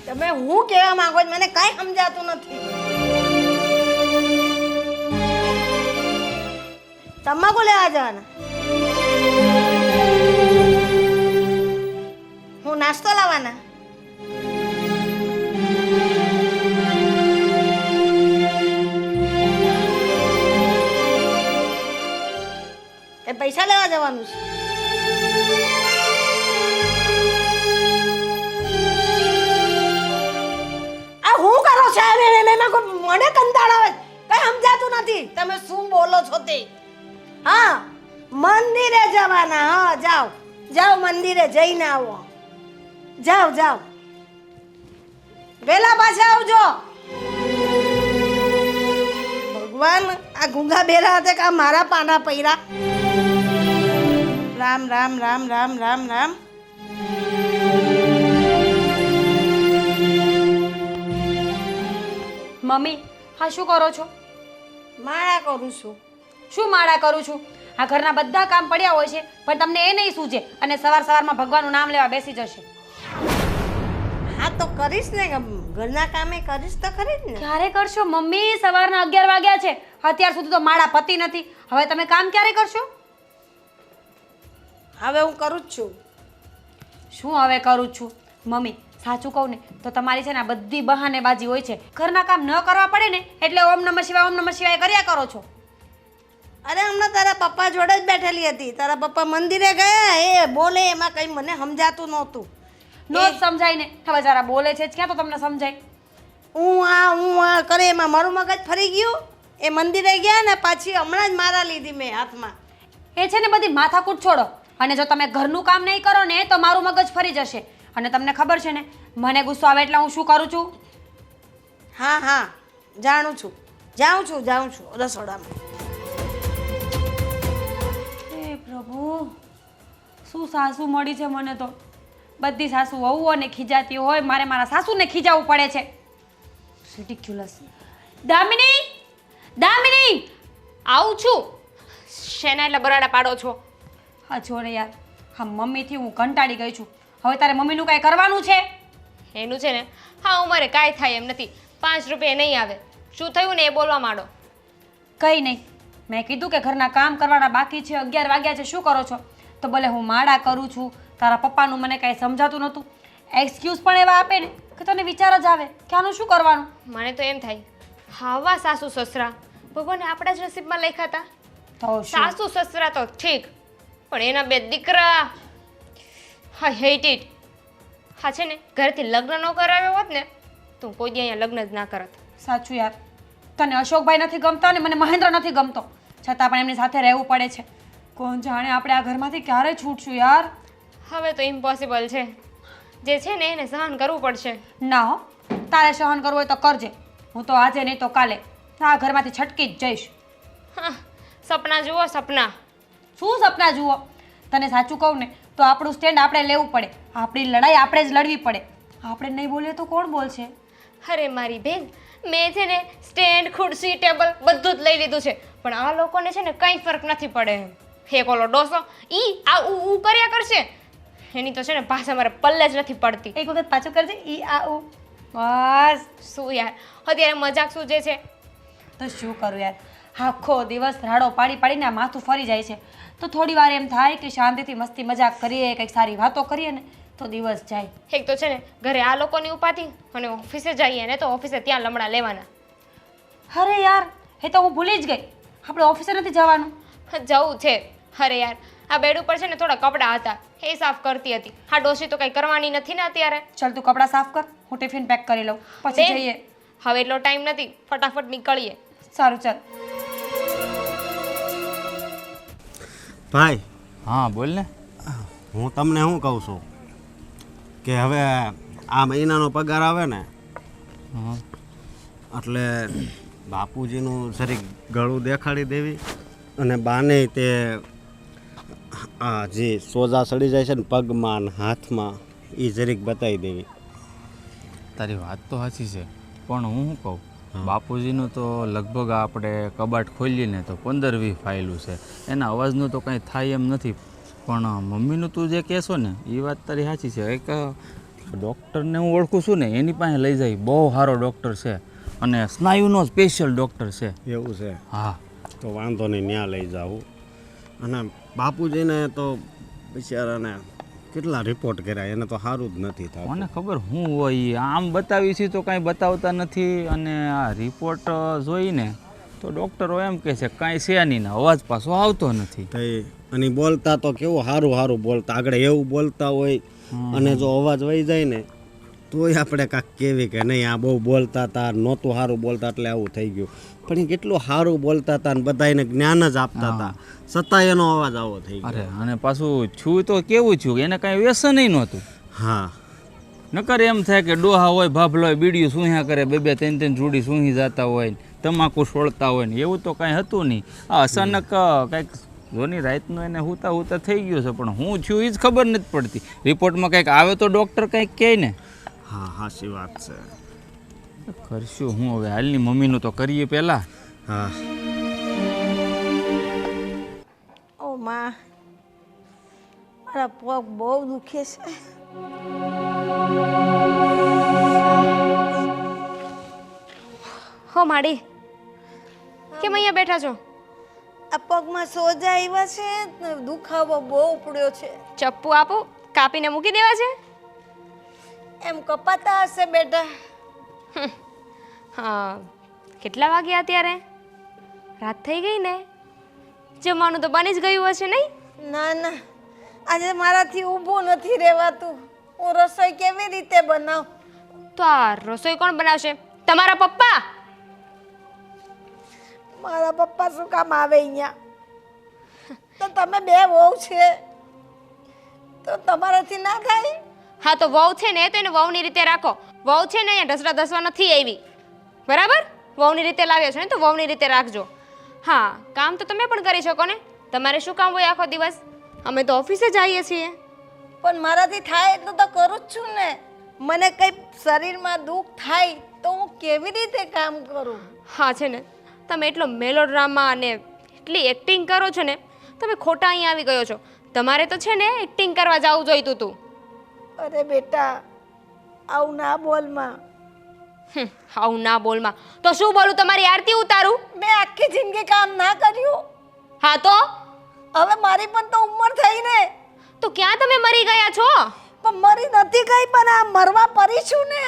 તમે હું કહેવા માંગો છો મને કાંઈ સમજાતું નથી. તમાકુ લેવા જવાના? હું નાસ્તો લાવવાના? એ પૈસા લેવા જવાનું છે? આ હું કરો છો? મને કંટાળો આવે, કઈ સમજાતું નથી તમે શું બોલો છો તે. હા, મંદિરે જવાના. હા, જાઓ જાઓ, મંદિરે જઈને આવો. જાઓ જાઓ, વેલા પાછા આવજો. ભગવાન, આ ગુંગા બેરા હતા કે મારા પાના પૈરા. રામ રામ રામ રામ રામ રામ. મમ્મી, હા શું કરો છો? માળા કરું છું. શું માળા કરું છું? આ ઘરના બધા કામ પડ્યા હોય છે પણ તમને એ નહીં સૂજે અને સવારમાં ભગવાનનું નામ લેવા બેસી જશે. હા તો કરીશ ને, ઘરના કામે કરીશ તો ખરી જ ને. ક્યારે કરશો મમ્મી? સવારના 11 વાગ્યા છે, અત્યાર સુધી તો માળા પતી નથી. હવે તમે કામ ક્યારે કરશો? હવે હું કરું જ છું. શું હવે કરું જ છું? મમ્મી સાચું કહું ને તો તમારી છે ને આ બધી બહાનેબાજી હોય છે. ઘરના કામ ન કરવા પડે ને એટલે ઓમ નમઃ શિવાય કર્યા કરો છો. અરે હમણાં તારા પપ્પા જોડે જ બેઠેલી હતી. તારા પપ્પા મંદિરે ગયા, એ બોલે એમાં કંઈ મને સમજાતું નહોતું. નો જ સમજાય ને, હવે જરા બોલે છે જ ક્યાં તો તમને સમજાય. હું આ કરે એમાં મારું મગજ ફરી ગયું. એ મંદિરે ગયા ને પાછી હમણાં જ મારા લીધી મેં હાથમાં. એ છે ને બધી માથાકૂટ છોડો, અને જો તમે ઘરનું કામ નહીં કરો ને તો મારું મગજ ફરી જશે. અને તમને ખબર છે ને મને ગુસ્સો આવે એટલે હું શું કરું છું? હા હા, જાણું છું. જાઉં છું રસોડામાં. હે પ્રભુ, શું સાસુ મળી છે મને તો. બધી સાસુ વહુઓને ખીજાતી હોય, મારે મારા સાસુને ખીજાવવું પડે છે. રિડિક્યુલસ. દામિની, દામિની, આવું છું. શેના એટલે બરાડા પાડો છો? હા જો ને યાર, હા મમ્મીથી હું કંટાળી ગઈ છું. હવે તારે મમ્મીનું કાંઈ કરવાનું છે? એનું છે ને, હા અમારે કાંઈ થાય એમ નથી. 5 રૂપિયા નહીં આવે. શું થયું ને એ બોલવા માંડો. કંઈ નહીં, મેં કીધું કે ઘરના કામ કરવાના બાકી છે, 11 વાગ્યા છે, શું કરો છો? તો ભલે હું માળા કરું છું. તારા પપ્પાનું મને કાંઈ સમજાતું નહોતું. એક્સક્યુઝ પણ એવા આપે ને કે તને વિચાર જ આવે કે આનું શું કરવાનું. મને તો એમ થાય, હાવા સાસુ સસરા ભગવાને આપણા જ નસીબમાં લખ્યા હતા. તો શું? સાસુ સસરા તો ઠીક, પણ એના 2 દીકરા, હા હેટ ઇટ. હા છે ને, ઘરેથી લગ્ન ન કરાવ્યો હોત ને તો હું કોઈ દી અહીંયા લગ્ન જ ના કરત. સાચું યાર, તને અશોકભાઈ નથી ગમતા ને મને મહેન્દ્ર નથી ગમતો, છતાં પણ એમની સાથે રહેવું પડે છે. કોણ જાણે આપણે આ ઘરમાંથી ક્યારે છૂટશું યાર. હવે તો ઇમ્પોસિબલ છે. જે છે ને એને સહન કરવું પડશે. ના હો, તારે સહન કરવું હોય તો કરજે. હું તો આજે નહીં તો કાલે આ ઘરમાંથી છટકી જ જઈશ. હા, સપના જુઓ સપના. શું સપના જુઓ? તને સાચું કહું ને તો આપણું સ્ટેન્ડ આપણે લેવું પડે. આપણી લડાઈ આપણે જ લડવી પડે. આપણે નહીં બોલીએ તો કોણ બોલશે? અરે મારી બેન, મેં છે ને સ્ટેન્ડ, ખુરશી, ટેબલ બધું જ લઈ લીધું છે, પણ આ લોકોને છે ને કંઈ ફરક નથી પડે એમ. એક ઓલો ડોસો ઈ આ ઉ કર્યા કરશે, એની તો છે ને ભાષા મારે પલ્લે જ નથી પડતી. એક વખત પાછું કરજે, ઈ આ ઉ. બસ. શું યાર, અત્યારે મજાક સૂજે છે. તો શું કરું યાર, આખો દિવસ રાડો પાડી પાડીને આ માથું ફરી જાય છે. તો થોડી વાર એમ થાય કે શાંતિથી મસ્તી મજાક કરીએ, કંઈક સારી વાતો કરીએ ને તો દિવસ જાય. એક તો છે ને ઘરે આ લોકોની ઉપાધિ, અને ઓફિસે જઈએ ને તો ઓફિસે ત્યાં લમડા લેવાના. અરે યાર, એ તો હું ભૂલી જ ગઈ, આપણે ઓફિસે નથી જવાનું. જવું છે. અરે યાર, આ બેડ ઉપર છે ને થોડા કપડાં હતા, એ સાફ કરતી હતી. હા ડોશી તો કંઈ કરવાની નથી ને અત્યારે. ચાલ તું કપડાં સાફ કર, હું ટિફિન પેક કરી લઉં, પછી બેન, જઈએ. હવે એટલો ટાઈમ નથી, ફટાફટ નીકળીએ. સારું ચાલ. ભાઈ, હા બોલ ને. હું તમને શું કહું છું કે હવે આ મહિનાનો પગાર આવે ને હા એટલે બાપુજીનું જરીક ગળું દેખાડી દેવી, અને બાને તે આ જે સોજા સડી જાય છે ને પગમાં ને હાથમાં, એ જરીક બતાવી દેવી. તારી વાત તો સાચી છે, પણ હું શું કહું, બાપુજીનું તો લગભગ આપણે કબાટ ખોલીએ તો 15-20 ફાઇલું છે. એના અવાજનું તો કંઈ થાય એમ નથી, પણ મમ્મીનું તું જે કહેશો ને એ વાત તારી સાચી છે. એક ડૉક્ટરને હું ઓળખું છું ને એની પાસે લઈ જાય, બહુ સારો ડૉક્ટર છે અને સ્નાયુનો સ્પેશિયલ ડૉક્ટર છે. એવું છે હા, તો વાંધો નહીં, ત્યાં લઈ જાઉં. અને બાપુજીને તો બિચારાને કેટલા રિપોર્ટ કર્યા, એને તો સારું જ નથી થતું. મને ખબર હું હોય ઈ. આમ બતાવી છે તો કાંઈ બતાવતા નથી, અને આ રિપોર્ટ જોઈને તો ડૉક્ટરો એમ કહે છે કાંઈ છે નહીં ને અવાજ પાછો આવતો નથી. તઈ અને બોલતા તો કેવું સારું સારું બોલતા, આગળ એવું બોલતા હોય અને જો અવાજ વહી જાય ને તોય આપણે કાંક કેવી કે નહીં આ બહુ બોલતા હતા, નહોતું સારું બોલતા એટલે આવું થઈ ગયું. પણ એ કેટલું સારું બોલતા હતા ને બધાને જ્ઞાન જ આપતા હતા, છતાં એનો અવાજ આવો થઈ ગયો. અરે અને પાછું છું તો કેવું છું, એને કાંઈ વ્યસનય નહોતું. હા, નકર એમ થાય કે ડોહા હોય, ભાભલો હોય, બીડીયું સૂંહ્યા કરે, બે બે ત્રણ ત્રણ જોડી સૂંહી જતા હોય, તમાકુ છોડતા હોય ને, એવું તો કાંઈ હતું નહીં. આ અચાનક કાંઈક જોની રાતનું એને હુતા હુતા થઈ ગયું છે, પણ હું છું એ જ ખબર નથી પડતી. રિપોર્ટમાં કંઈક આવે તો ડૉક્ટર કંઈક કહે ને. હા, સાચી વાત છે. કરશું હું હવે, હાલની મમ્મીનું તો કરીએ પહેલાં. હા, ઓ માં, મારા પગ બહુ દુખે છે. હો માડી, કેમ અહીંયા બેઠા છો? આ પગમાં સોજા આવ્યા છે ને દુખાવો બહુ પડ્યો છે. ચપ્પુ આપો, કાપીને મૂકી દેવા છે. એમ કપાતા હશે બેટા. હા, કેટલા વાગ્યા અત્યારે? રાત થઈ ગઈ ને, જમવાનું તો બની જ ગયું હશે નહીં? ના ના, આજે મારાથી ઊભું નથી રહેવાતું. હું રસોઈ કેવી રીતે બનાવ? તો આ રસોઈ કોણ બનાવશે? તમારા પપ્પા? મારા પપ્પા શું કામ આવે અહીંયા? તો તમે બે વહુ છે તો તમારાથી ના થાય? હા તો વહુ છે ને તો એને વહુની રીતે રાખો. વહુ છે ને અહીંયા ઢસડા ધસવા નથી આવી, બરાબર? વહુની રીતે લાવ્યા છો ને તો વહુની રીતે રાખજો. હા, કામ તો તમે પણ કરી શકો ને, તમારે શું કામ હોય આખો દિવસ? અમે તો ઓફિસે જઈએ છીએ. પણ મારાથી થાય એટલું તો કરું જ છું ને. મને કંઈ શરીરમાં દુઃખ થાય તો હું કેવી રીતે કામ કરું? હા છે ને, તમે એટલો મેલોડ્રામા અને એટલી એક્ટિંગ કરો છો ને, તમે ખોટા અહીંયા આવી ગયો છો. તમારે તો છે ને એક્ટિંગ કરવા જવું જોઈતું હતું. અરે બેટા, આવું ના બોલમાં. આવું ના બોલમાં તો શું બોલું? તમારી આરતી ઉતારું? મેં આખી જિંદગી કામ ના કર્યું. હા તો હવે મારી પણ તો ઉંમર થઈ ને. તો ક્યાં તમે મરી ગયા છો? પણ મરી નથી ગઈ, પણ આ મરવા પડી છું ને.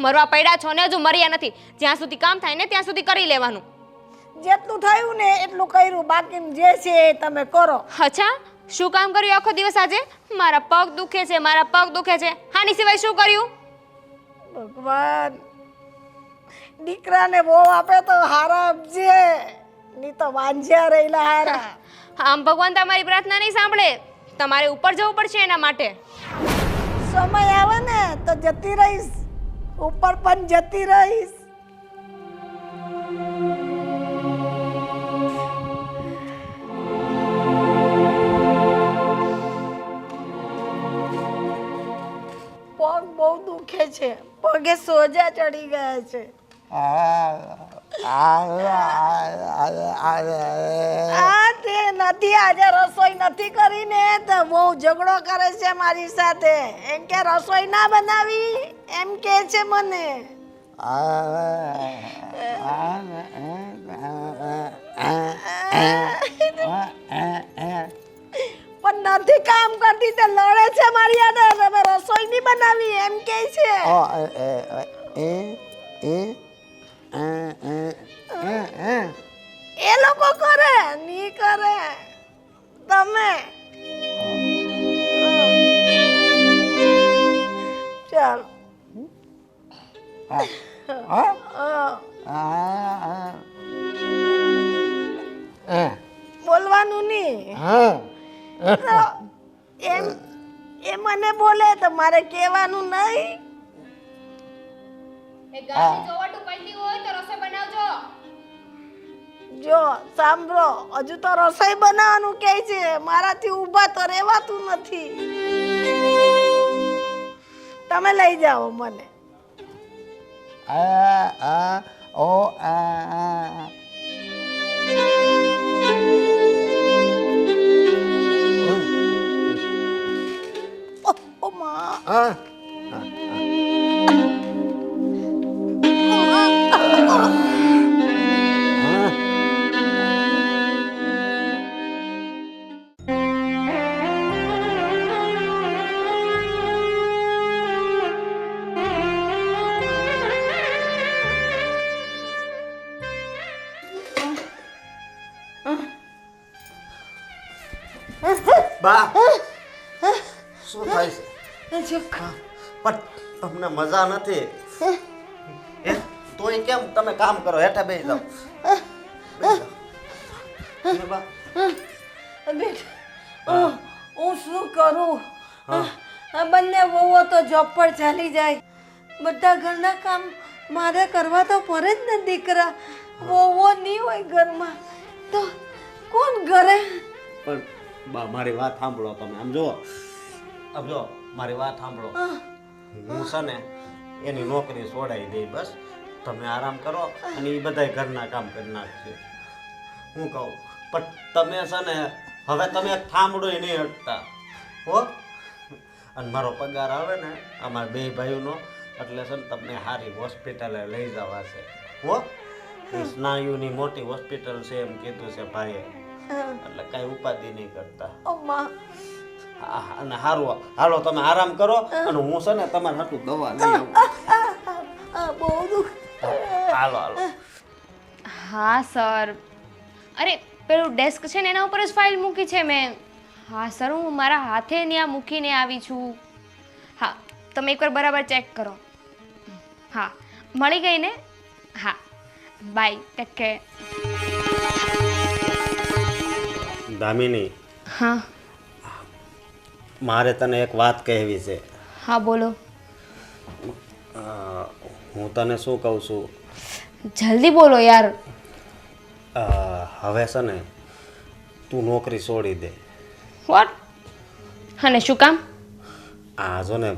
મરવા પડ્યા છો ને, હજુ મર્યા નથી. જ્યાં સુધી કામ થાય ને ત્યાં સુધી કરી લેવાનું. જેટલું થયું ને એટલું કર્યું, બાકી જે છે એ તમે કરો. અચ્છા, શું કામ કર્યું આખો દિવસ આજે? મારા પગ દુખે છે, મારા પગ દુખે છે. હાની સિવાય શું કર્યું? ભગવાન, દીકરાને બહુ આપે તો હારા આપજે, નહીં તો વાંજ્યા રહેલા હારા. આમ ભગવાન તમારી પ્રાર્થના નહીં સાંભળે. તમારે ઉપર જવું પડશે એના માટે. સમય આવે ને તો જતી રહીશ, ઉપર પણ જતી રહીશ. પગ બહુ દુખે છે, પગે સોજા ચડી ગયા છે. આ તે નથી, આજે રસોઈ નથી કરીને તો બહુ ઝઘડો કરે છે મારી સાથે. એમ કે રસોઈ ના બનાવી એમ કે છે મને. પણ નથી કામ કરતી તે લડે છે મારી હાથે. તમે રસોઈ નહીં બનાવી એમ કે છે. એ લોકો કરે, નહીં કરે તમે. ચાલ બોલવાનું નહીં. એમ એ મને બોલે તો મારે કહેવાનું નહીં. જો સાંભળો, હજુ તો રસોઈ બનાવવાનું કહે છે, મારાથી ઊભા તો રહેવાતું નથી. તમે લઈ જાઓ મને. ઓ માં, બા શું થાય છે? જો પણ તમને મજા નથી એ તોય કેમ તમે કામ કરો, હેઠા બેસી જાઓ. બેસી જાઓ. ને બા બેટ હું શું કરું? આ બંને વહુઓ તો જોબ પર ચાલી જાય, બધા ઘરના કામ મારે કરવા તો પડે જ ને દીકરા. વહુઓ નહીં હોય ઘરમાં તો કોણ કરે? પણ બા મારી વાત સાંભળો તમે. આમ જો મારી વાત સાંભળો. હું છે ને એની નોકરી છોડાવી દઈ, બસ તમે આરામ કરો અને એ બધાય ઘરના કામ કરી નાખશે. હું કહું પણ તમે છે ને હવે તમે એક થાંભળો નહીં હટતા હો. અને મારો પગાર આવે ને અમારા બે ભાઈઓનો એટલે છે ને તમને સારી હોસ્પિટલે લઈ જવા છે હો. એ સ્નાયુની મોટી હોસ્પિટલ છે એમ કીધું છે ભાઈએ, એટલે કાંઈ ઉપાધિ નહીં કરતા. અમ્મા અને સારું હાલો તમે આરામ કરો અને હું છે ને તમારે હાટું દવા લઈ આવું. બહુ દુઃખ. હાલો હાલો. હા સર, અરે પેલું ડેસ્ક છે ને એના ઉપર જ ફાઇલ મૂકી છે મેં. હા સર, હું મારા હાથે ત્યાં મૂકીને આવી છું. હા, તમે એકવાર બરાબર ચેક કરો. હા, મળી ગઈ ને? હા, બાય, ટેક કેર. દામિની, હા મારે તને એક વાત કહેવી છે. હા બોલો. હું તને શું કહું છું, જલ્દી બોલો યાર. હવે છે ને તું નોકરી છોડી દે. વોટ? અને શું કામ? આ જો ને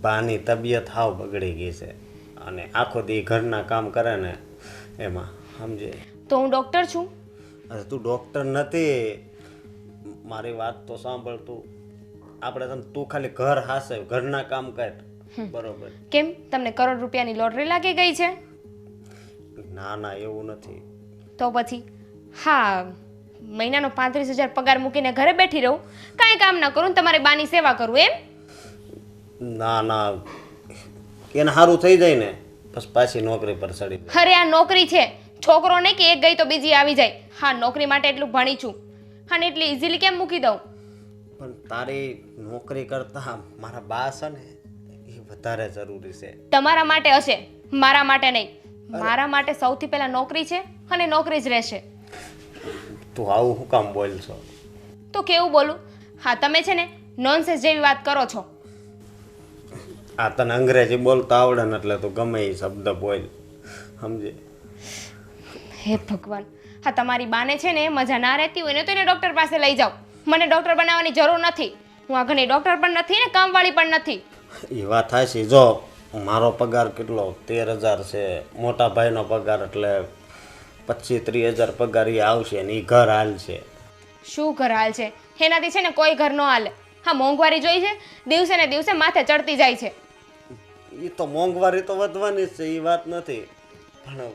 બાની તબિયત હાવ બગડી ગઈ છે અને આખો દી ઘરના કામ કરે ને એમાં સમજે. તો હું ડૉક્ટર છું. અરે તું ડૉક્ટર નથી, મારી વાત તો સાંભળ તું. આપણે તને તું ખાલી ઘર હાસે ઘરના કામ કર બરોબર. કેમ, તમને કરોડ રૂપિયાની લોટરી લાગી ગઈ છે? ના ના એવું નથી. તો પછી હા, મહિનાનો 35,000 પગાર મૂકીને ઘરે બેઠી રહું, કાંઈ કામ ના કરું, તમારી બાની સેવા કરું એમ? ના ના, એને સારું થઈ જાય ને બસ પાછી નોકરી પર ચડી જાય. અરે આ નોકરી છે, છોકરો નહીં કે એક ગઈ તો બીજી આવી જાય. હા, નોકરી માટે એટલું ભણી છું અને એટલી ઇઝીલી કેમ મૂકી દઉં? પણ તારી નોકરી કરતા મારા બા છે ને એ વધારે જરૂરી છે. તમારા માટે હશે, મારા માટે નહીં. મારા માટે સૌથી પહેલા નોકરી છે અને નોકરી જ રહેશે. તું આવું શું કામ બોલ છો? તો કેવું બોલું? હા, તમે છે ને નોનસેન્સ જેવી વાત કરો છો. આ તને અંગ્રેજી બોલતા આવડે ને એટલે તું ગમે એ શબ્દ બોલ સમજે. હે ભગવાન, હા તમારી બાને છે ને મજા ના રહેતી હોય ને તો એને ડૉક્ટર પાસે લઈ જાઓ. મને ડૉક્ટર બનાવવાની જરૂર નથી. હું આ ઘણી ડૉક્ટર પણ નથી ને કામવાળી પણ નથી. એ વાત થાય છે. જો મારો પગાર કેટલો 13,000 છે, મોટા ભાઈનો પગાર એટલે 25-30,000 પગાર એ આવશે ને એ ઘર હાલ છે. શું ઘર હાલ છે? એનાથી છે ને કોઈ ઘર ન હાલે. હા, મોંઘવારી જોઈ છે, દિવસે ને દિવસે માથે ચડતી જાય છે. એ તો મોંઘવારી તો વધવાની જ છે, એ વાત નથી, પણ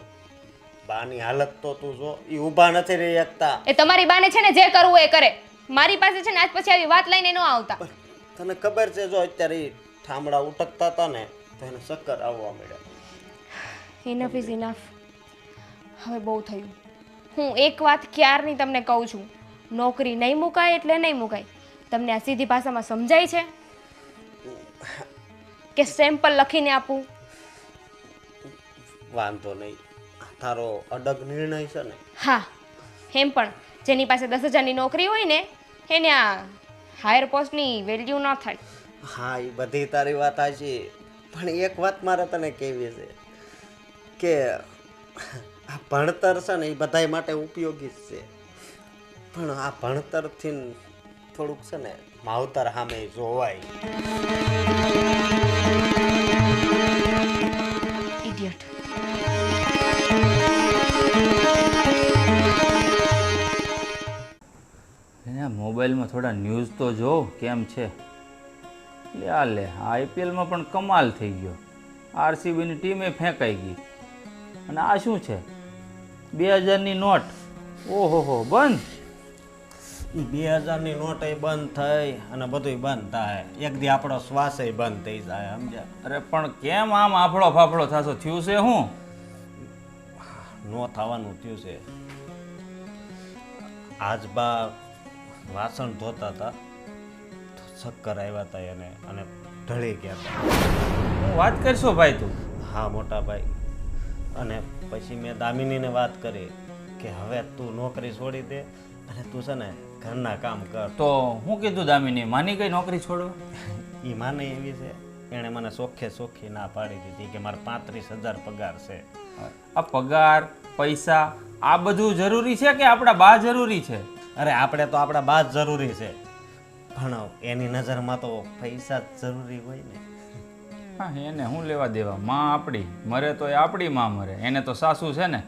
બાની હાલત તો તું જો, એ ઊભા નથી રહી શકતા. એ તમારી બાને છે ને જે કરવું એ કરે. મારી પાસે છે ને આજ પછી આવી વાત લઈને ન આવતા. તને ખબર છે જો અત્યારે એ ઠામડા ઉટકતા હતા ને તો એને ચક્કર આવવા મળ્યા. Enough is enough. હવે બહુ થયું. હું એક વાત ક્યારની તમને કહું છું, નોકરી નહીં મુકાય એટલે નહીં મુકાય. તમને આ સીધી ભાષામાં સમજાય છે કે સેમ્પલ લખીને આપું? વાંધો નહીં, તારો અડગ નિર્ણય છે ને. હા, એમ પણ જેની પાસે 10,000ની નોકરી હોય ને એને આ હાયર પોસ્ટની વેલ્યુ ન થાય. હા, એ બધી તારી વાત સાચી, પણ એક વાત મારે તને કહેવી છે કે આ ભણતર છે ને એ બધાય માટે ઉપયોગી જ છે, પણ આ ભણતરથી થોડુંક છે ને માવતર સામે જોવાય. ઇડિયટ. એને મોબાઈલમાં થોડા ન્યૂઝ તો જો કેમ છે. લે આ લે, આઈપીએલમાં પણ કમાલ થઈ ગયો. આરસીબીની ટીમે ફેંકાઈ ગઈ. અને આ શું છે? 2000ની નોટ. ઓહો હો, બંધ. 2000ની નોટ એ બંધ થઈ અને બધું બંધ થાય, એક દી આપણો શ્વાસ બંધ થઈ જાય સમજ્યા. અરે પણ કેમ આમ આફળો ફાફળો થશો? થયું છે શું? નો થવાનું થયું છે. આજ બા વાસણ ધોતા હતા ચક્કર આવ્યા હતા એને અને ઢળી ગયા હતા. હું વાત કરશો ભાઈ તું? હા મોટા ભાઈ. અને પછી મેં દામિનીને વાત કરી કે હવે તું નોકરી છોડી દે અને તું છે ને ઘરના કામ કર. તો હું કીધું દામિની માની ગઈ નોકરી છોડવા? એ માને એવી છે, એણે મને ચોખ્ખી ના પાડી દીધી કે મારે 35,000 પગાર છે. આ પગાર પૈસા આ બધું જરૂરી છે કે આપણા બા જરૂરી છે? અરે આપણે તો આપણા બા જ જરૂરી છે, પણ એની નજરમાં તો પૈસા જ જરૂરી હોય ને. હા, એને શું લેવા દેવા? માં આપણી મરે તો એ આપણી માં મરે, એને તો સાસુ છે ને.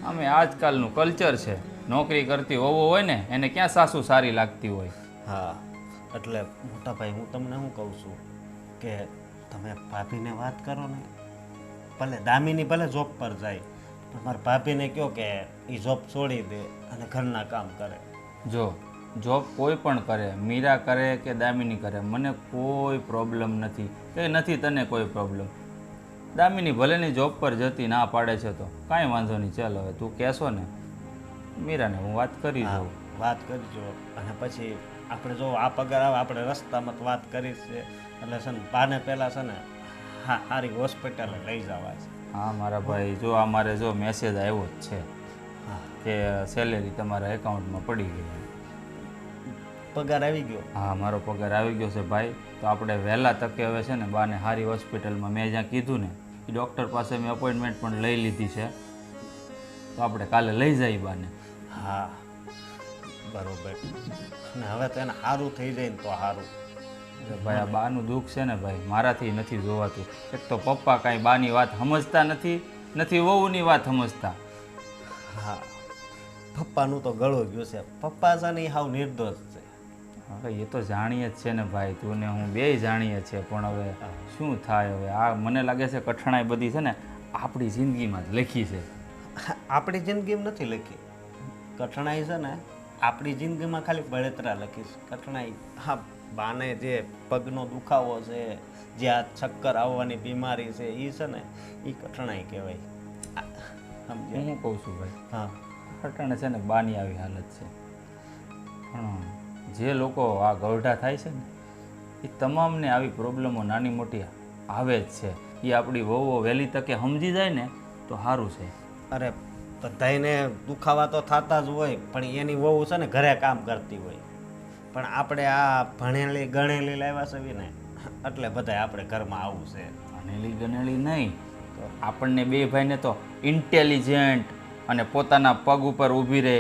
અમે આજકાલનું કલ્ચર છે, નોકરી કરતી વહુ હોય ને એને ક્યાં સાસુ સારી લાગતી હોય. હા, એટલે મોટા ભાઈ હું તમને શું કહું છું કે તમે ભાભીને વાત કરો ને, ભલે દામિની ભલે જોબ પર જાય પણ મારા ભાભીને કહો કે એ જોબ છોડી દે અને ઘરના કામ કરે. જો જોબ કોઈ પણ કરે, મીરા કરે કે દામિની કરે, મને કોઈ પ્રોબ્લેમ નથી. કે નથી તને કોઈ પ્રોબ્લેમ? દામિની ભલેની જોબ પર જતી ના પાડે છે તો કાંઈ વાંધો નહીં. ચાલ હવે તું કહેશો ને મીરાને હું વાત કરી હા, દઉં. વાત કરજો. અને પછી આપણે જો આ પગાર આવે આપણે રસ્તામાં તો વાત કરી છે એટલે છે ને બાને પહેલાં છે ને હા સારી હોસ્પિટલે લઈ જવા છે. હા મારા ભાઈ, જો અમારે જો મેસેજ આવ્યો જ છે કે સેલેરી તમારા એકાઉન્ટમાં પડી ગઈ. પગાર આવી ગયો? હા, મારો પગાર આવી ગયો છે ભાઈ. તો આપણે વહેલા તકે હવે છે ને બાને સારી હોસ્પિટલમાં, મેં જ્યાં કીધું ને એ ડૉક્ટર પાસે મેં અપોઇન્ટમેન્ટ પણ લઈ લીધી છે, તો આપણે કાલે લઈ જઈએ બાને. હા બરોબર. અને હવે તો એને સારું થઈ જાય ને તો સારું. ભાઈ આ બાનું દુઃખ છે ને ભાઈ મારાથી નથી જોવાતું. એક તો પપ્પા કાંઈ બાની વાત સમજતા નથી વહુની વાત સમજતા. હા, પપ્પાનું તો ગળું ગયું છે. પપ્પા છે ને એ હાવ નિર્દોષ છે. હવે એ તો જાણીએ જ છે ને ભાઈ, તું ને હું બેય જાણીએ છીએ. પણ હવે શું થાય હવે? આ મને લાગે છે કઠણાઈ બધી છે ને આપણી જિંદગીમાં જ લખી છે. આપણી જિંદગીમાં નથી લખી કઠણાઈ, છે ને આપણી જિંદગીમાં ખાલી બળતરા લખીશ. કઠણાઈ હા બાને જે પગનો દુખાવો છે, જે આ ચક્કર આવવાની બીમારી છે એ છે ને એ કઠણાઈ કહેવાય. હું સમજ્યા? શું કહું છું ભાઈ, હા અટાણે છે ને બાની આવી હાલત છે. પણ જે લોકો આ ગૌઢા થાય છે ને એ તમામને આવી પ્રોબ્લેમો નાની મોટી આવે જ છે. એ આપણી વહુઓ વહેલી તકે સમજી જાય ને તો સારું છે. અરે બધાયને દુખાવા તો થતા જ હોય, પણ એની વહુ છે ને ઘરે કામ કરતી હોય. પણ આપણે આ ભણેલી ગણેલી લાવ્યા છે ને એટલે બધાય આપણે ઘરમાં આવું છે. ભણેલી ગણેલી નહીં તો આપણને બે ભાઈને તો ઇન્ટેલિજન્ટ અને પોતાના પગ ઉપર ઊભી રહે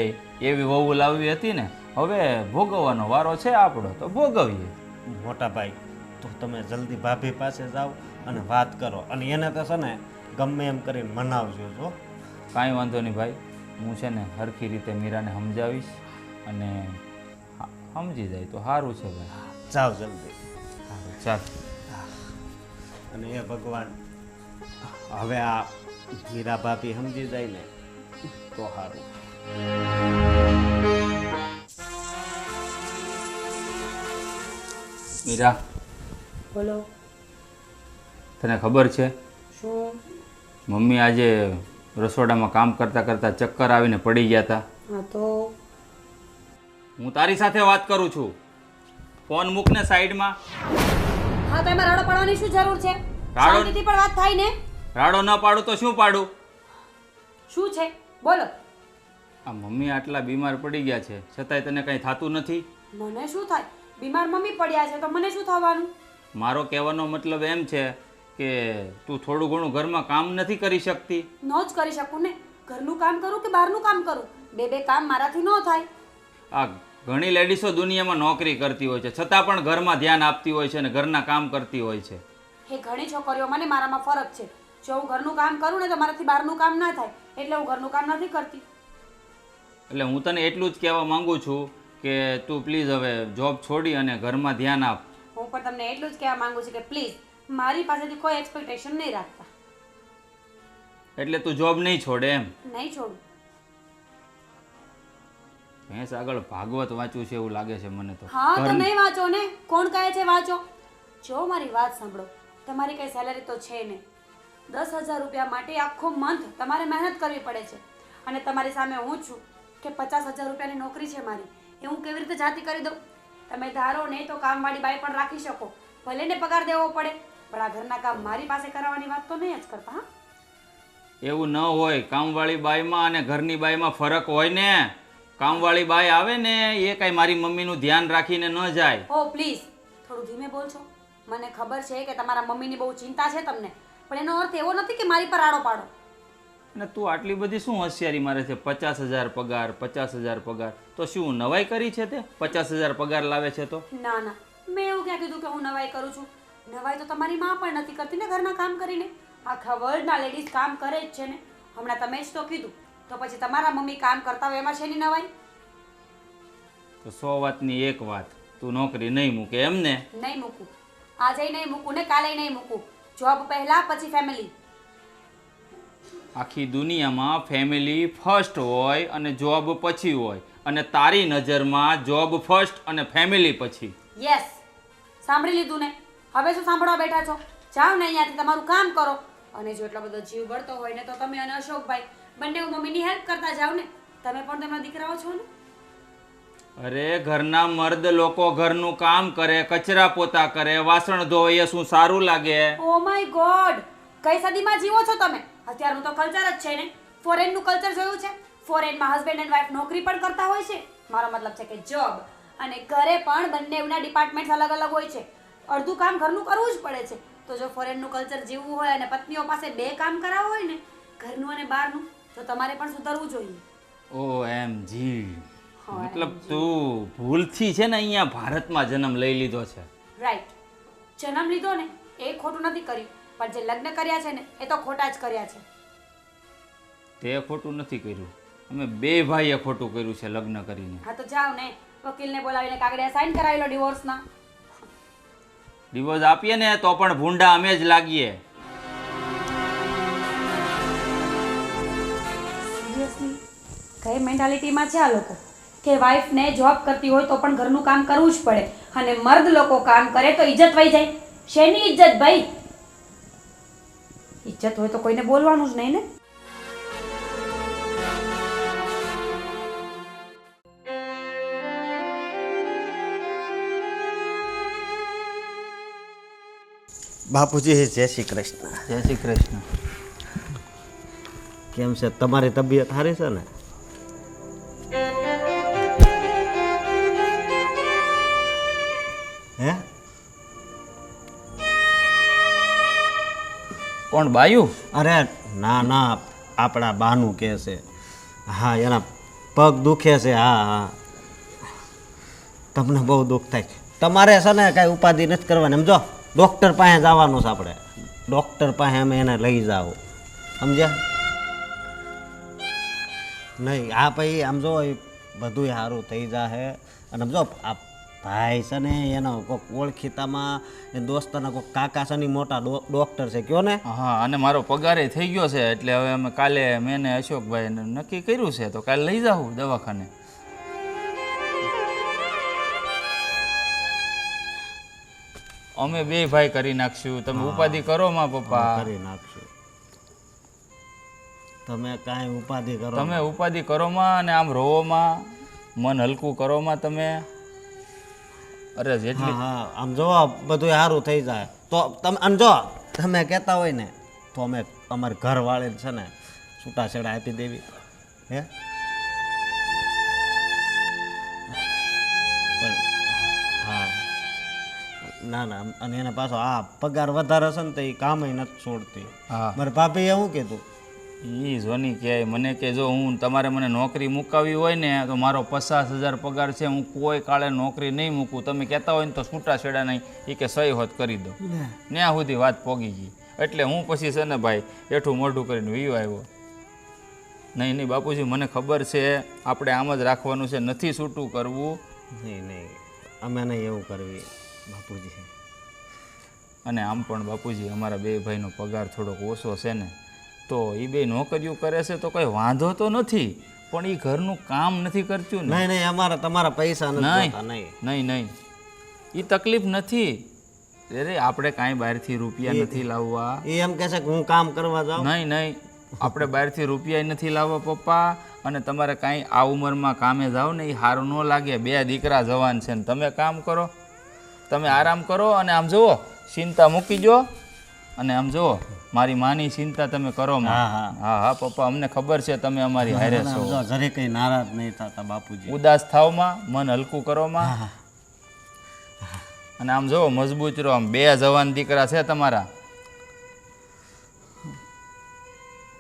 એવી વહુ લાવવી હતી ને. હવે ભોગવવાનો વારો છે આપણો, તો ભોગવીએ. મોટા ભાઈ તો તમે જલ્દી ભાભી પાસે જાઓ અને વાત કરો, અને એને તો છે ને ગમે એમ કરીને મનાવજો. જો કાંઈ વાંધો નહીં ભાઈ, હું છે ને સરખી રીતે મીરાને સમજાવીશ અને સમજી જાય તો સારું છે ભાઈ. જાઓ જલ્દી. સારું ચાલ. અને એ ભગવાન હવે આ મીરા ભાભી સમજી જાય ને તો સારું. મીરા, બોલો તને ખબર છે શું? મમ્મી આજે રસોડામાં કામ કરતાં કરતાં ચક્કર આવીને પડી ગયા હતા. હા તો હું તારી સાથે વાત કરું છું. ફોન મૂકને સાઈડમાં. હા તો એમાં રાડો પાડવાની શું જરૂર છે? શાંતિથી પણ વાત થાય ને. રાડો ન પાડું તો શું પાડું? શું છે બોલો. આ મમ્મી આટલા બીમાર પડી ગયા છે છતાંય તને કંઈ થતું નથી? મને શું થાય? બીમાર મમ્મી પડ્યા છે તો મને શું થવાનું? મારો કહેવાનો મતલબ એમ છે કે તું થોડું ઘણું ઘરમાં કામ નથી કરી શકતી? ન જ કરી શકું ને. ઘરનું કામ કરું કે બહારનું કામ કરું, બે કામ મારાથી ન થાય. આ ઘણી લેડીઝો દુનિયામાં નોકરી કરતી હોય છે છતાં પણ ઘરમાં ધ્યાન આપતી હોય છે અને ઘરના કામ કરતી હોય છે. એ ઘણી છોકરીઓમાં ને મારામાં ફરક છે. જો હું ઘરનું કામ કરું ને તો મારાથી બહારનું કામ ના થાય, એટલે હું ઘરનું કામ નથી કરતી. એટલે હું તને એટલું જ કહેવા માંગુ છું કે તું પ્લીઝ હવે જોબ છોડી અને ઘરમાં ધ્યાન આપ. હું પણ તમને એટલું જ કહેવા માંગુ છું કે પ્લીઝ મારી પાસેથી કોઈ એક્સપેક્ટેશન નહીં રાખતા. એટલે તું જોબ નહીં છોડે એમ? નહીં છોડું. ભેંસ આગળ ભાગવત વાંચવું છે એવું લાગે છે મને તો. હા તો નહીં વાંચો ને. કોણ કહે છે વાંચો? જો મારી વાત સાંભળો, તમારી કઈ સેલેરી તો છે નહીં. 10,000 રૂપિયા માટે આખો મંથ તમારે મહેનત કરવી પડે છે, અને તમારી સામે હું છું કે 50,000 રૂપિયાની નોકરી છે મારી, એ હું કેવી રીતે જાતી કરી દઉં? તમે ધારો નહીં તો કામવાળી બાઈ પણ રાખી શકો, ભલે ને પગાર દેવો પડે, પણ આ ઘરના કામ મારી પાસે કરાવવાની વાત તો નહીં જ કરતા. હા, એવું ન હોય. કામવાળી બાઈમાં અને ઘરની બાઈમાં ફરક હોય ને. કામવાળી બાઈ આવે ને એ કાંઈ મારી મમ્મીનું ધ્યાન રાખીને ન જાય. ઓ પ્લીઝ થોડું ધીમે બોલશો. મને ખબર છે કે તમારા મમ્મીની બહુ ચિંતા છે તમને, પણ એનો અર્થ એવો નથી કે મારી પર આડો પાડો. અને તું આટલી બધી શું હોશિયારી મારે છે? 50,000 પગાર, 50,000 પગાર, તો શું નવાઈ કરી છે તે? 50,000 પગાર લાવે છે તો? ના ના, મેં એવું ક્યાં કીધું કે હું નવાઈ કરું છું? નવાઈ તો તમારી માં પણ નથી કરતી ને ઘરના કામ કરીને. આખા વર્લ્ડના લેડીઝ કામ કરે જ છે ને. હમણાં તમે જ તો કીધું, તો પછી તમારા મમ્મી કામ કરતા હોય એમાં શેની નવાઈ? તો 100 વાતની એક વાત, તું નોકરી નહીં મૂકે એમ ને? નહીં મૂકું, આજે નહીં મૂકું ને કાલે નહીં મૂકું. જોબ પહેલા પછી ફેમિલી. આખી દુનિયામાં ફેમિલી ફર્સ્ટ હોય અને જોબ પછી હોય, અને તારી નજરમાં જોબ ફર્સ્ટ અને ફેમિલી પછી. યસ, સાંભળી લીધું ને? હવે શું સાંભળવા બેઠા છો? જાઓ ને અહીંયાથી તમારું કામ કરો. અને જો એટલો બધો જીવ બળતો હોય ને તો તમે અને અશોકભાઈ બંને મમ્મીની હેલ્પ કરતા જાઓ ને. તમે પણ તેમના દીકરાઓ છો ને. અરે ઘરના મર્દ લોકો ઘરનું કામ કરે, કચરા પોતા કરે, વાસણ ધોવે, એ શું સારું લાગે? ઓ માય ગોડ, કઈ સદીમાં જીવો છો તમે? અત્યારનું તો કલ્ચર જ છે ને. ફોરેનનું કલ્ચર જોયું છે? ફોરેનમાં હસબન્ડ એન્ડ વાઈફ નોકરી પણ કરતા હોય છે. મારો મતલબ છે કે જોબ. અને ઘરે પણ બંનેના ડિપાર્ટમેન્ટ અલગ અલગ હોય છે. અડધું કામ ઘરનું કરવું જ પડે છે. તો જો ફોરેનનું કલ્ચર જીવવું હોય અને પત્નીઓ પાસે 2 કામ કરાવવું હોય ને, ઘરનું અને બહારનું, તો તમારે પણ સુધરવું જોઈએ. OMG, મતલબ તું ભૂલથી છે ને અહીંયા ભારતમાં જન્મ લઈ લીધો છે. રાઈટ, જન્મ લીધો ને એ ખોટું નથી કર્યું, પણ જે લગ્ન કર્યા છે ને એ તો ખોટા જ કર્યા છે. તે ખોટું નથી કર્યું, અમે 2 ભાઈએ ખોટું કર્યું છે લગ્ન કરીને. હા તો જાઓ ને, વકીલને બોલાવીને કાગળિયા સાઈન કરાવી લો ડિવોર્સના. ડિવોર્સ આપીએ ને તો પણ ભૂંડા અમે જ લાગીએ. સિરિયસલી કઈ મેન્ટાલિટીમાં છે આ લોકો કે વાઈફને જોબ કરતી હોય તો પણ ઘરનું કામ કરવું જ પડે, અને મર્દ લોકો કામ કરે તો ઇજ્જત વહી જાય. શેની ઇજ્જત ભાઈ? ઇજ્જત હોય તો કોઈને બોલવાનું જ નહીં ને. બાપુજી જય શ્રી કૃષ્ણ. જય શ્રી કૃષ્ણ. કેમ છે તમારી તબિયત સારી છે ને? હે? કોણ બાયું? અરે ના ના, આપણા બાનું કે છે. હા, એના પગ દુખે છે. હા હા, તમને બહુ દુઃખ થાય. તમારે છે ને કાંઈ ઉપાધિ નથી કરવાની. સમજો, ડૉક્ટર પાસે જવાનું છે આપણે. ડૉક્ટર પાસે અમે એને લઈ જાઓ, સમજ્યા? નહીં, આ પછી આમ જો બધું સારું થઈ જશે. અને સમજો આ ભાઈ છે ને એનો કોઈક ઓળખીતામાં એ દોસ્તના કોઈક કાકા છે ને મોટા ડૉક્ટર છે, કયો ને? હા, અને મારો પગારે થઈ ગયો છે એટલે હવે અમે કાલે મેં ને અશોકભાઈ નક્કી કર્યું છે તો કાલે લઈ જાઉં દવાખાને. અમે 2 ભાઈ કરી નાખશું. તમે ઉપાધિ કરો માં પપ્પા. કરી નાખશું. તમે કાંઈ ઉપાધિ કરો. તમે ઉપાધિ કરો માં અને આમ રોવો માં, મન હલકું કરો માં તમે. અરે જેટલી હા, આમ જો બધું સારું થઈ જાય તો તમે. અને જો તમે કહેતા હોય ને તો અમે અમારી ઘરવાળી છે ને છૂટાછેડા આપી દેવી. હે? હા, ના ના, અને એને પાછો આ પગાર વધારે છે ને તો એ કામ નથી છોડતી. હા, મારા ભાભીએ શું કીધું? ઈ જોની કહે મને કે જો હું તમારે મને નોકરી મુકાવી હોય ને તો મારો 50,000 પગાર છે, હું કોઈ કાળે નોકરી નહીં મૂકું. તમે કહેતા હોય ને તો છૂટાછેડા નહીં, એ કે સહી હોત કરી દો. ત્યાં સુધી વાત પોગી ગઈ. એટલે હું પછી છે ને ભાઈ એઠું મોઢું કરીને વીયો આવ્યો. નહીં નહીં બાપુજી, મને ખબર છે આપણે આમ જ રાખવાનું છે, નથી છૂટું કરવું. નહીં નહીં, અમે નહીં એવું કરવી બાપુજી. અને આમ પણ બાપુજી અમારા 2 ભાઈનો પગાર થોડોક ઓછો છે ને, તો એ 2 નોકરીઓ કરે છે તો કંઈ વાંધો તો નથી, પણ એ ઘરનું કામ નથી કરતું ને. નહીં નહીં, અમારા તમારા પૈસા નથી જોતા. નહીં નહીં નહીં, એ તકલીફ નથી. અરે આપણે કાંઈ બહારથી રૂપિયા નથી લાવવા. એ એમ કહે છે કે હું કામ કરવા જાઉં. નહીં નહીં, આપણે બહારથી રૂપિયા નથી લાવવા પપ્પા, અને તમારે કાંઈ આ ઉંમરમાં કામે જાઓ ને એ સારું ન લાગે. 2 દીકરા જવાન છે ને તમે કામ કરો, તમે આરામ કરો. અને આમ જુઓ, ચિંતા મૂકી જો, અને આમ જુઓ મારી માની ચિંતા તમે કરો માં. હા, હા હા પપ્પા, અમને ખબર છે તમે અમારી હારે છો. જો જરી કઈ નારાજ નહીં થતા બાપુજી. ઉદાસ થાવ માં, મન હલકું કરો માં. અને આમ જુઓ મજબૂત રહો. આમ 2 જવાન દીકરા છે તમારા.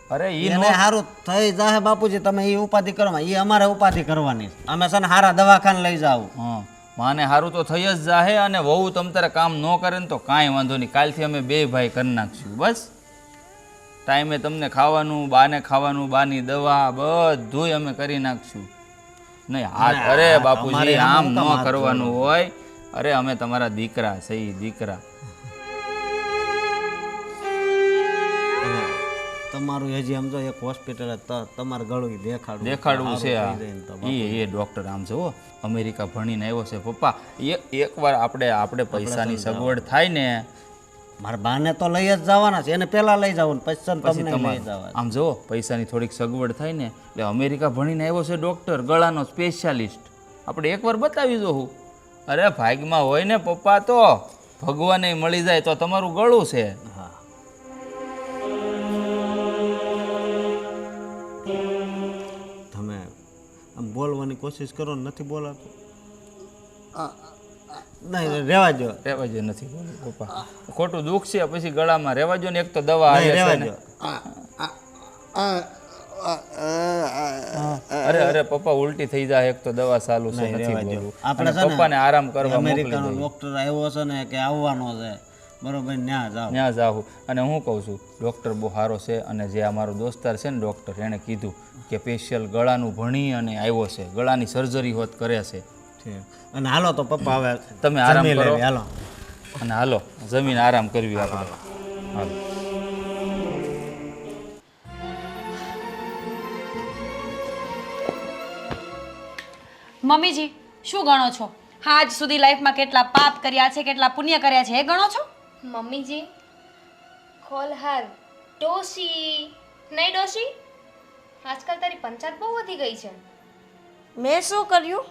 અરે ઈ એને સારું થઈ જાય બાપુજી, તમે એ ઉપાધિ કરો માં. એ અમારે ઉપાધિ કરવાની છે. અમે છે ને સારા દવાખાને લઈ જાવ. હા, માને સારું તો થઈ જ જાહે. અને વહુ તમ તારે કામ ન કરે ને તો કાંઈ વાંધો નહીં. કાલથી અમે 2 ભાઈ કરી નાખશું. બસ ટાઈમે તમને ખાવાનું, બાને ખાવાનું, બાની દવા બધુંય અમે કરી નાખશું. નહીં હાથ, અરે બાપુજી આમ ન કરવાનું હોય. અરે અમે તમારા દીકરા છે, દીકરા. તમારું હજી આમ જો એક હોસ્પિટલ તમારું ગળું દેખાડવું છે. એ ડૉક્ટર આમ જુઓ અમેરિકા ભણીને આવ્યો છે પપ્પા. એકવાર આપણે પૈસાની સગવડ થાય ને. મારા બાને તો લઈ જ જવાના છે, એને પહેલા લઈ જવાનું, પછી તમને લઈ જવા. આમ જુઓ પૈસાની થોડીક સગવડ થાય ને એટલે અમેરિકા ભણીને આવ્યો છે ડૉક્ટર, ગળાનો સ્પેશિયાલિસ્ટ. આપણે એકવાર બતાવી જોઉં. અરે ભાગમાં હોય ને પપ્પા, તો ભગવાને મળી જાય તો તમારું ગળું છે. હા, તમે આમ બોલવાની કોશિશ કરો ને નથી બોલાતું. નહીં રેવા જો, રહેવા જો, નથી બોલું પપ્પા. ખોટું દુઃખ છે પછી ગળામાં. રહેવા જો ને, એક તો દવા આવે છે ને. અરે પપ્પા ઉલટી થઈ જાય, એક તો દવા ચાલુ છે, નથી બોલવું. આપણે છે ને પપ્પાને આરામ કરવા અમેરિકાનો ડોક્ટર આવ્યો છે ને કે આવવાનો છે, બરોબર, ત્યાં જાઉં. અને હું કહું છું ડૉક્ટર બહુ સારો છે. અને જે અમારો દોસ્તાર છે ને ડૉક્ટર, એણે કીધું કે સ્પેશિયલ ગળાનું ભણી અને આવ્યો છે, ગળાની સર્જરી હોત કરે છે. અને હાલો તો પપ્પા હવે તમે આરામ જમી કરો. લેવી, હાલો. અને હાલો જમીન આરામ કરવી આપણે. હાલો. મમ્મીજી શું ગણો છો? આજ સુધી લાઈફમાં કેટલા પાપ કર્યા છે, કેટલા પુણ્ય કર્યા છે, એ ગણો છો? મમ્મીજી કોલ હર ડોશી. નહીં ડોશી, આજકાલ તારી પંચાયત બહુ વધી ગઈ છે. મેં શું કર્યું?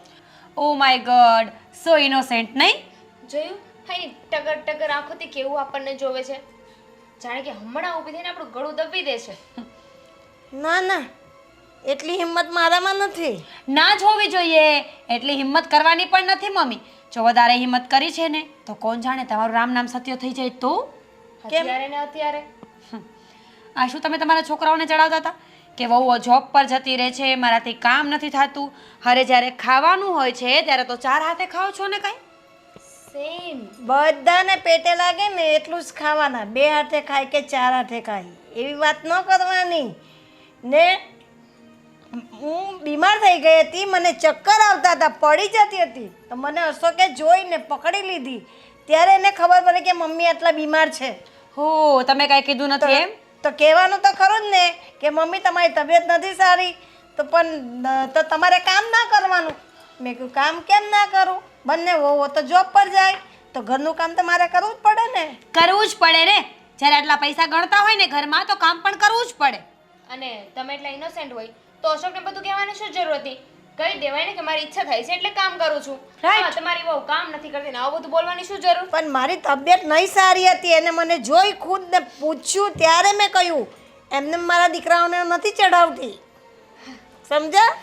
Oh my God, so innocent. નહીં જોયું? હા, ટગર ટગર આંખોથી કેવું આપણને જોવે છે, જાણે કે હમણાં ઊભી થઈને આપણું ગળું દબી દે છે. ના ના, એટલી હિંમત મારામાં નથી. ના જ હોવી જોઈએ. એટલી હિંમત કરવાની પણ નથી મમ્મી. જો વધારે હિંમત કરી છે ને તો કોણ જાણે તમારું રામ નામ સત્ય થઈ જાય તો. અત્યારે ને અત્યારે આ શું તમે તમારા છોકરાઓને ચડાવતા હતા કે વહુઓ જોબ પર જતી રહે છે, મારાથી કામ નથી થતું? અરે જ્યારે ખાવાનું હોય છે ત્યારે તો 4 હાથે ખાઓ છો ને. કાંઈ સેમ. બધાને પેટે લાગે ને એટલું જ ખાવાના. 2 હાથે ખાય કે 4 હાથે ખાય, એવી વાત ન કરવાની. ને હું બીમાર થઈ ગઈ હતી, મને ચક્કર આવતા હતા, પડી જતી હતી, તો મને અશોકે જોઈને પકડી લીધી. ત્યારે એને ખબર પડી કે મમ્મી આટલા બીમાર છે. હો, તમે કાંઈ કીધું નથી એમ? તો કહેવાનું તો ખરું જ ને કે મમ્મી તમારી તબિયત નથી સારી, તો પણ તો તમારે કામ ના કરવાનું. મેં કહ્યું કામ કેમ ના કરું? બંને વહુઓ તો જોબ પર જાય, તો ઘરનું કામ તો મારે કરવું જ પડે ને. કરવું જ પડે ને. જ્યારે આટલા પૈસા ગણતા હોય ને ઘરમાં તો કામ પણ કરવું જ પડે. અને તમે એટલા ઇનોસેન્ટ હોય તો અશોકને બધું કહેવાની શું જરૂર હતી? કહી દેવાય ને કે મારી ઈચ્છા થાય છે એટલે કામ કરું છું. હા, તમારી વહુ કામ નથી કરતી ને આવું બધું બોલવાની શું જરૂર? પણ મારી તબિયત નહીં સારી હતી, એને મને જોઈ ખુદને પૂછ્યું ત્યારે મેં કહ્યું. એમને મારા દીકરાઓને નથી ચડાવતી, સમજ્યા?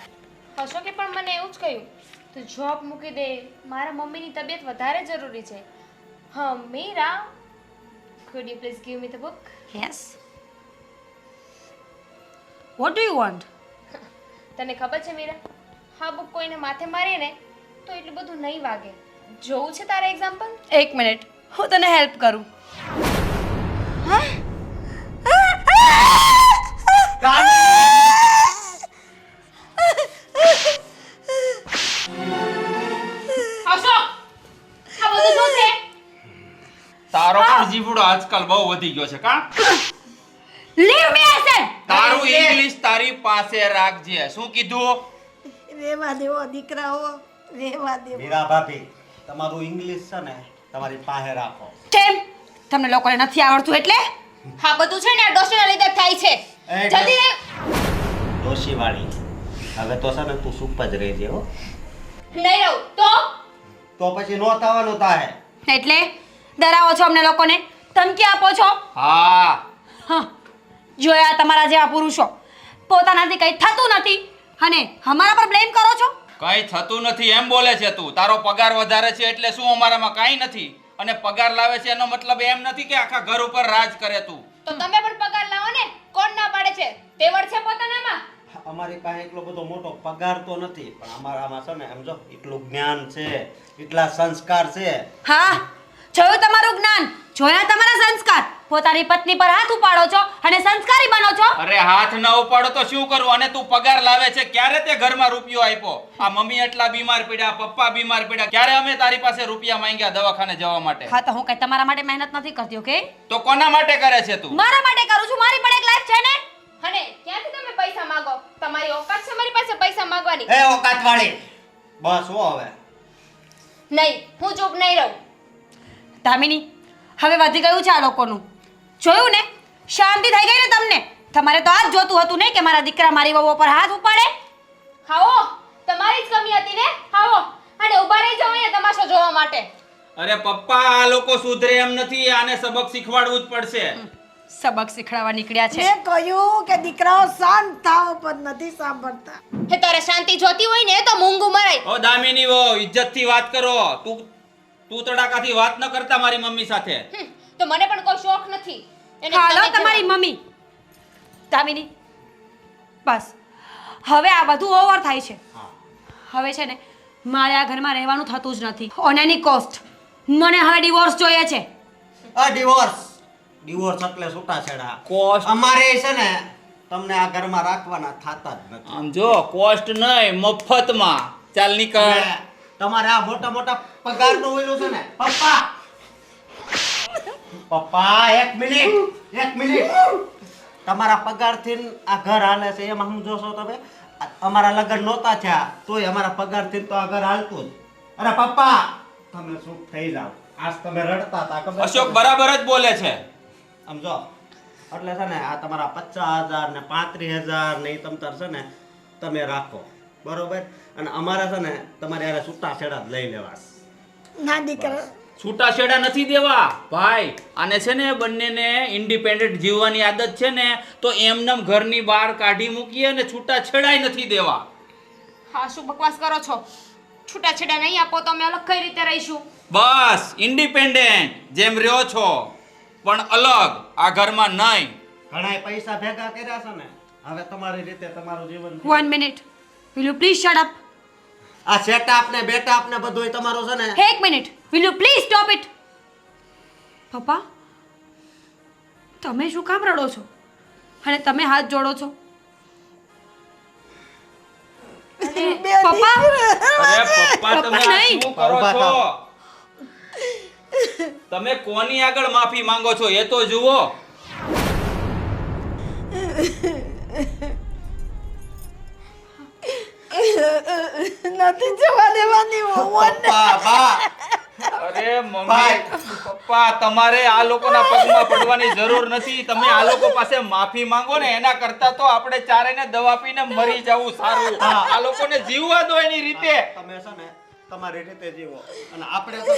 અશોકે પણ મને એવું જ કહ્યું, તું જોબ મૂકી દે, મારા મમ્મીની તબિયત વધારે જરૂરી છે. હા Meera, could you please give me the book? Yes. What do you want? તને ખબર છે મીરા, હા બુક કોઈને માથે મારે ને તો એટલું બધું નહીં વાગે. જોવું છે તારે એક્ઝામ્પલ? 1 મિનિટ, હું તને હેલ્પ કરું. અશોક, આ બધું શું છે? તારો પણ જીવડો આજકાલ બહુ વધી ગયો છે કા? Leave me I said. તારું ઇંગ્લિશ તારી પાસે રાખજે. શું કીધું? રેવા દેવો દીકરાઓ, રેવા દેવો. મીરા ભાભી, તમારું ઇંગ્લિશ છે ને તમારી પાસે રાખો. કેમ? તમને લોકોને નથી આવડતું એટલે? હા બધું છે ને આ ડોશીના લીધે જ થાય છે. એ જલ્દી રહે. ડોશીવાળી, હવે તો છે ને તું ચૂપ જ રહેજે હો. નહીં રહું તો તો પછી નો થવાનું થાય. એટલે ડરાવો છો અમને લોકોને, ધમકી આપો છો. હા હા, જોયા તમારા જેવા પુરુષો, પોતાનાથી કંઈ થતું નથી અને અમારા પર બ્લેમ કરો છો. કઈ થતું નથી એમ બોલે છે તું. તારો પગાર વધારે છે એટલે શું અમારામાં કાંઈ નથી, અને પગાર લાવે છે એનો મતલબ એમ નથી કે આખા ઘર ઉપર રાજ કરે તું. તો તમે પણ પગાર લાવો ને. કોણ ના પાડે છે? તેવડ છે પોતાનામાં. અમારી પાસે એટલો બધો મોટો પગાર તો નથી, પણ અમારામાં છે ને સમજો એટલું જ્ઞાન છે, એટલા સંસ્કાર છે. હા, જોયું તમારું જ્ઞાન, જોયા તમારા સંસ્કાર. પોતાની પત્ની પર હાથ ઉપાડો છો અને સંસ્કારી બનો છો. અરે હાથ ન ઉપાડો તો શું કરું? અને તું પગાર લાવે છે, ક્યારે તે ઘરમાં રૂપિયો આપ્યો? આ મમ્મી એટલા બીમાર પડ્યા, પપ્પા બીમાર પડ્યા, ક્યારે અમે તારી પાસે રૂપિયા માંગ્યા દવાખાને જવા માટે? હા, તો હું કઈ તમારા માટે મહેનત નથી કરતી, ઓકે? તો કોના માટે કરે છે તું? મારા માટે કરું છું, મારી પણ એક લાઈફ છે ને. અને ક્યાંથી તમે પૈસા માંગો? તમારી ઓકાત છે મારી પાસે પૈસા માંગવાની? એ ઓકાત વાળી, બસ હો હવે. નહીં, હું ચૂપ નહીં રહું. દામિની, હવે વધી ગયું છે આ લોકોનું. જોયું ને, શાંતિ થઈ ગઈ ને તમને? તમારે તો આ જ જોતું હતું ને કે મારા દીકરા મારી વહુ પર હાથ ઉપાડે. હાવો, તમારી જ કમી હતી ને. હાવો અને ઊભા રહી જાઓ અહીંયા તમાશો જોવા માટે. અરે પપ્પા, આ લોકો સુધરે એમ નથી, આને સબક શીખવાડવું જ પડશે. સબક શીખડાવવા નીકળ્યા છે. મેં કહ્યું કે દીકરાઓ શાંત થાવ, પણ નથી સાંભળતા. હે, તારે શાંતિ જોતી હોય ને તો મૂંગું મરાય. ઓ દામિની વો, ઇજ્જતથી વાત કરો. તું તડાકાથી વાત ન કરતા મારી મમ્મી સાથે. તો મને પણ કોઈ શોખ નથી. એને હાલો તમે તમારી જવા. મમ્મી. દામિની, બસ હવે આ બધું ઓવર થાય છે. હવે છે ને મારે આ ઘરમાં રહેવાનું થતું જ નથી. ઓન એની કોસ્ટ મને હવે ડિવોર્સ જોઈએ છે. આ ડિવોર્સ એટલે છૂટાછેડા. કોસ્ટ અમારે છે ને તમને આ ઘરમાં રાખવાના થાતા જ નથી. આમ જો, કોસ્ટ નહીં, મફતમાં. ચાલ નીકળ. હવે તમારે આ મોટા મોટા પગાર નું ઓલું છે ને પપ્પા. પપ્પા, એક મિનિટ. તમારા પગારથી આ ઘર હાલે છે એમાં સમજો છો તમે? અમારા લગ્ન નહોતા થયા તોય અમારા પગારથી તો આ ઘર હાલતું જ. અરે પપ્પા, તમે ચૂપ થઈ જાઓ. આજ તમે રડતા હતા ખબર છે? અશોક બરાબર જ બોલે છે. સમજો એટલે છે ને આ તમારા 50,000 ને 35,000 ને ઈ તમતાર છે ને તમે રાખો, બરોબર? અને અમારે છે ને તમારે યારે છૂટાછેડા જ લઈ લેવા. ના દીકરા, છૂટાછેડા નથી દેવા ભાઈ. આને છે ને બંનેને ઇન્ડિપેન્ડન્ટ જીવવાની આદત છે ને, તો એમનેમ ઘરની બહાર કાઢી મૂકીએ ને છૂટાછેડાય નથી દેવા. હા, શું બકવાસ કરો છો? છૂટાછેડા નહીં આપો તો અમે અલગ કઈ રીતે રહીશું? બસ ઇન્ડિપેન્ડન્ટ જેમ રહ્યો છો, પણ અલગ આ ઘરમાં નહીં. ઘણાય પૈસા ભેગા કર્યા છે ને, હવે તમારી રીતે તમારું જીવન. 1 minute, will you please shut up? આ સેટઅપ ને બેટઅપ ને બધુંય તમારું છે ને. એક minute, will you please stop it? પપ્પા, તમે શું કામ રડો છો અને તમે હાથ જોડો છો? પપ્પા, અરે પપ્પા, તમે પપ્પા આ નહીં. શું કરો ઉભા છો? થાઓ. તમે કોની આગળ માફી માંગો છો એ તો જુઓ. નથી જવા દેવાની વહુઓને. પપ્પા, બા. અરે મમ્મી, ભાઈ. પપ્પા, તમારે આ લોકોના પગમાં પડવાની જરૂર નથી. તમે આ લોકો પાસે માફી માંગો ને એના કરતા તો આપણે ચારેયને દવા પીને મરી જવું સારું. આ લોકોને જીવવા દો એની રીતે. તમે છે ને તમારી રીતે જીવો અને આપણે છે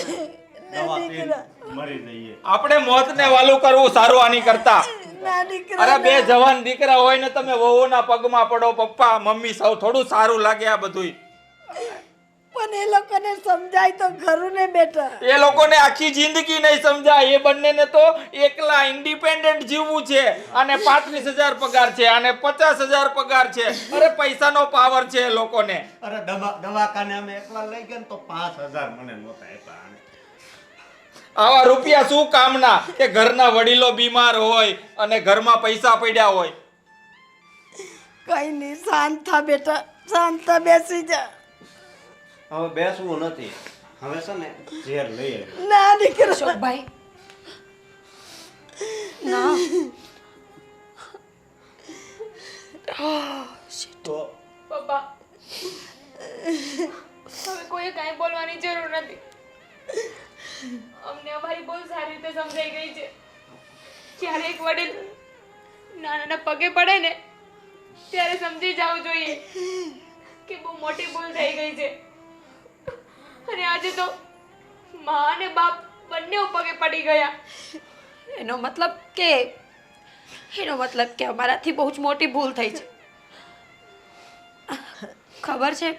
ને દવા પીને મરી જઈએ. આપણે મોતને વાલું કરવું સારું આની કરતા. ના દીકરા, અરે બે જવાન દીકરા હોય ને તમે વહુના પગમાં પડો. પપ્પા મમ્મી સૌ થોડું સારું લાગે આ બધુંય. પણ એ લોકોને સમજાય તો ખરું ને બેટા. એ લોકોને આખી જિંદગી નહીં સમજાય. એ બંનેને તો એકલા ઇન્ડિપેન્ડન્ટ જીવવું છે. આને 35,000 પગાર છે, આને 50,000 પગાર છે. અરે પૈસાનો પાવર છે એ લોકોને. અરે દવાખાને અમે એકવાર લઈ ગયા ને તો 5,000 મને નહોતા આપ્યા. આવા રૂપિયા શું કામના કે ઘરના વડીલો બીમાર હોય અને ઘરમાં પૈસા પડ્યા હોય. કઈ નહીં, શાંત થા બેટા, શાંત થા, બેસી જા. હવે બેસવું નથી, હવે છે ને ઝેર લઈ આવી. ના દીકરા, અશોકભાઈ, ના. તો પપ્પા, હવે કોઈ કાંઈ બોલવાની જરૂર નથી. અમને અમારી બહુ સારી રીતે સમજાઈ ગઈ છે. જ્યારે એક વડીલ નાના પગે પડે ને ત્યારે સમજી જવું જોઈએ કે બહુ મોટી ભૂલ થઈ ગઈ છે. અને આજે તો મા અને બાપ બંને પગે પડી ગયા. એનો મતલબ કે અમારાથી બહુ જ મોટી ભૂલ થઈ છે. ખબર છે,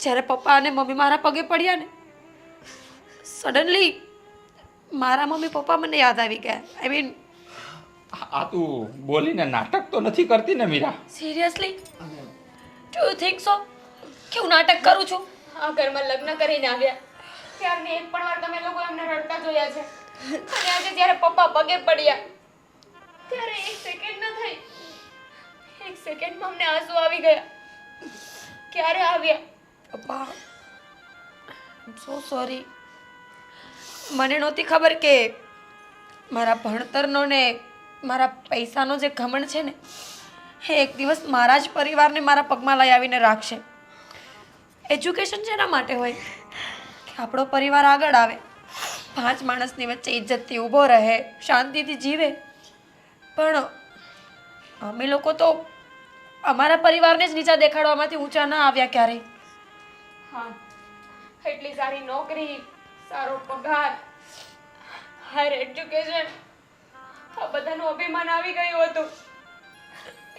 જ્યારે પપ્પા અને મમ્મી મારા પગે પડ્યા ને, સડનલી મારા મમ્મી પપ્પા મને યાદ આવી ગયા. આઈ મીન આ તું બોલીને નાટક તો નથી કરતી ને Meera? Seriously, do you think so કે હું નાટક કરું છું? આ ઘરમાં લગ્ન કરીને આવ્યા ત્યારની એક પણ વાર તમે લોકો એમને રડતા જોયા છે. અને આજે જ્યારે પપ્પા પગે પડ્યા ત્યારે એક સેકન્ડ ન થઈ, એક સેકન્ડમાં અમને આંસુ આવી ગયા. ક્યારે આવ્યા? પપ્પા, આઈ સો સોરી. મને નહોતી ખબર કે મારા ભણતરનો ને મારા પૈસાનો જે ઘમંડ છે ને, એ એક દિવસ મારા જ પરિવારને મારા પગમાં લઈ આવીને રાખશે. એજ્યુકેશન જેના માટે હોય કે આપણો પરિવાર આગળ આવે, 5 માણસની વચ્ચે ઇજ્જતથી ઊભો રહે, શાંતિથી જીવે. પણ અમે લોકો તો અમારા પરિવારને જ નીચા દેખાડવામાંથી ઊંચા ના આવ્યા ક્યારેય. હા, એટલી સારી નોકરી, સારો પગાર, હાયર એજ્યુકેશન, આ બધાનું અભિમાન આવી ગયું હતું.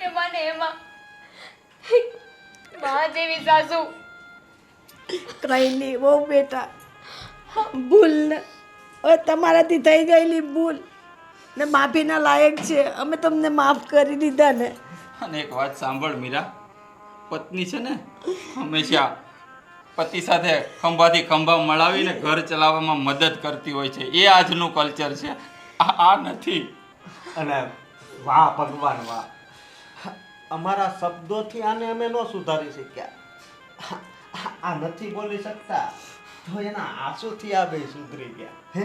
એમાં ને એમાં મા જેવી સાસુ. કઈ નહીં બહુ બેટા, ભૂલ ને હવે તમારાથી થઈ ગયેલી ભૂલ ને માફીના લાયક છે. અમે તમને માફ કરી દીધા ને. અને એક વાત સાંભળ મીરા, પત્ની છે ને હંમેશા પતિ સાથે ખંભાથી ખંભા મળાવીને ઘર ચલાવવામાં મદદ કરતી હોય છે. એ આજનું કલ્ચર છે, આ નથી. અને વાહ ભગવાન વાહ, અમારા શબ્દોથી આને અમે ન સુધારી શક્યા. આ નથી બોલી શકતા તો એના આંસુથી આ બે સુધરી ગયા. હે